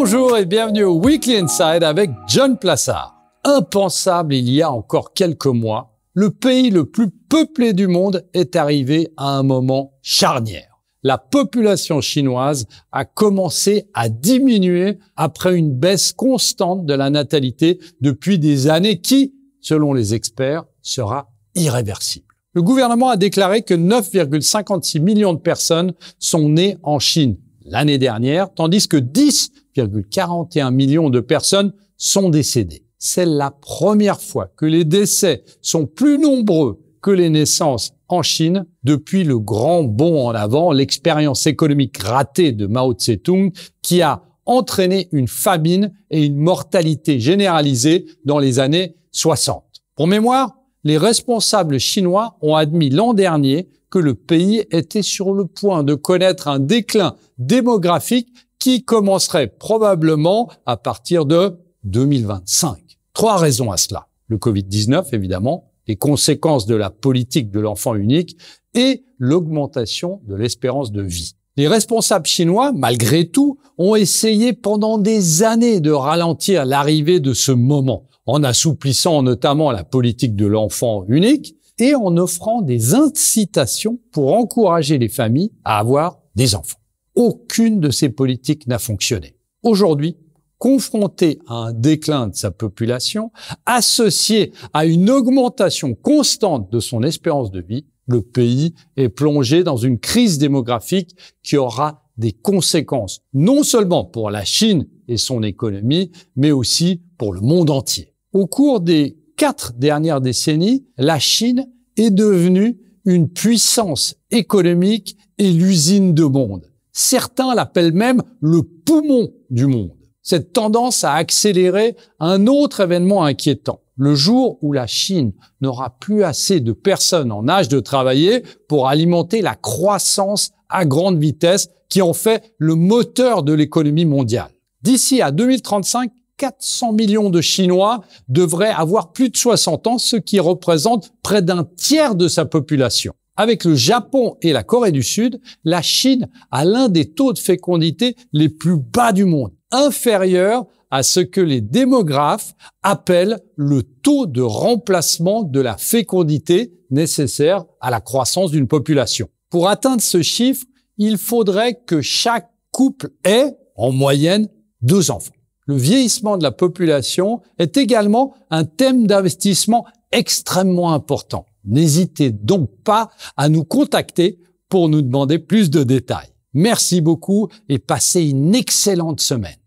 Bonjour et bienvenue au Weekly Inside avec John Plassard. Impensable il y a encore quelques mois, le pays le plus peuplé du monde est arrivé à un moment charnière. La population chinoise a commencé à diminuer après une baisse constante de la natalité depuis des années qui, selon les experts, sera irréversible. Le gouvernement a déclaré que 9,56 millions de personnes sont nées en Chine l'année dernière, tandis que 10,41 millions de personnes sont décédées. C'est la première fois que les décès sont plus nombreux que les naissances en Chine depuis le grand bond en avant, l'expérience économique ratée de Mao Tse-tung qui a entraîné une famine et une mortalité généralisée dans les années 60. Pour mémoire, les responsables chinois ont admis l'an dernier que le pays était sur le point de connaître un déclin démographique qui commencerait probablement à partir de 2025. 3 raisons à cela. Le Covid-19, évidemment, les conséquences de la politique de l'enfant unique et l'augmentation de l'espérance de vie. Les responsables chinois, malgré tout, ont essayé pendant des années de ralentir l'arrivée de ce moment, en assouplissant notamment la politique de l'enfant unique et en offrant des incitations pour encourager les familles à avoir des enfants. Aucune de ces politiques n'a fonctionné. Aujourd'hui, confronté à un déclin de sa population, associé à une augmentation constante de son espérance de vie, le pays est plongé dans une crise démographique qui aura des conséquences non seulement pour la Chine et son économie, mais aussi pour le monde entier. Au cours des 4 dernières décennies, la Chine est devenue une puissance économique et l'usine de monde. Certains l'appellent même le poumon du monde. Cette tendance a accéléré un autre événement inquiétant. Le jour où la Chine n'aura plus assez de personnes en âge de travailler pour alimenter la croissance à grande vitesse qui en fait le moteur de l'économie mondiale. D'ici à 2035, 400 millions de Chinois devraient avoir plus de 60 ans, ce qui représente près d'un tiers de sa population. Avec le Japon et la Corée du Sud, la Chine a l'un des taux de fécondité les plus bas du monde, inférieur à ce que les démographes appellent le taux de remplacement de la fécondité nécessaire à la croissance d'une population. Pour atteindre ce chiffre, il faudrait que chaque couple ait, en moyenne, 2 enfants. Le vieillissement de la population est également un thème d'investissement extrêmement important. N'hésitez donc pas à nous contacter pour nous demander plus de détails. Merci beaucoup et passez une excellente semaine.